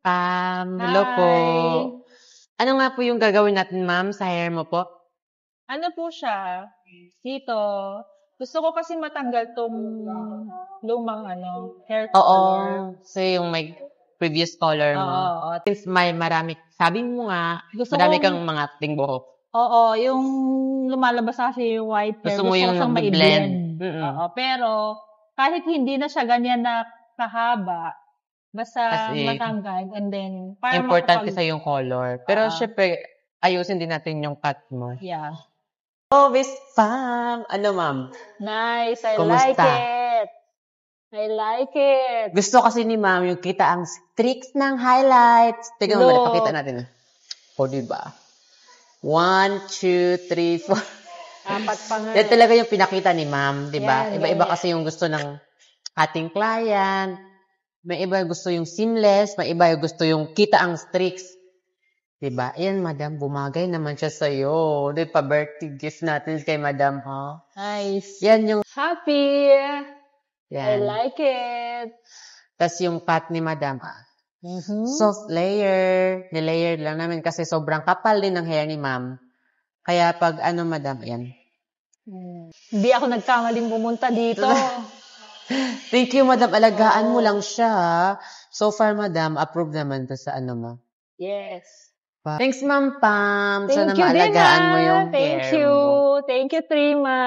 Hello po. Hi! Ano nga po yung gagawin natin, ma'am, sa hair mo po? Ano po siya, dito, gusto ko kasi matanggal 'tong lumang hair Oo. color. So, yung may previous color Oo, mo. oo. Since may marami, sabi mo nga, Gusto marami kong kang mga ting buhok. oo, yung lumalabas kasi yung white hair, Gusto mo gusto ko yung siyang nagbe-blend. mai-blend. Mm. Oo, pero kahit hindi na siya ganyan na kahaba, As basta in, matanggal and then para importante sa yung color. Pero oo, syempre, ayusin din natin yung cut mo. yeah. Oh, Miss Pam! Ano, ma'am? Nice, I like Kumusta? it. I like it. Gusto kasi ni ma'am yung kita ang streaks ng highlights. Tignan mo, pakita Look, natin. O, diba? 1, 2, 3, 4. 4 pa nga Yan eh. talaga yung pinakita ni ma'am, di ba? Yan, Iba-iba ganyan. kasi yung gusto ng ating client. May iba yung gusto yung seamless, may iba yung gusto yung kita ang streaks. Di ba? Ayan, madam, bumagay naman siya sa'yo. Di pa birthday gift natin kay madam, ha? Nice. Yan yung, Happy. I yan. like it. Tapos yung cut ni madam, Mhm. soft layer. Nilayer lang namin kasi sobrang kapal din ng hair ni ma'am. Kaya pag madam, yan. Hindi ako nagkamaling pumunta dito. Thank you, madam. Alagaan mo lang siya, ha? So far, madam, approve naman to sa mo. Yes. Thanks, Ma'am Pam. Sana Thank you din, maalagaan mo yung Thank hair you. mo. Thank you, Trima.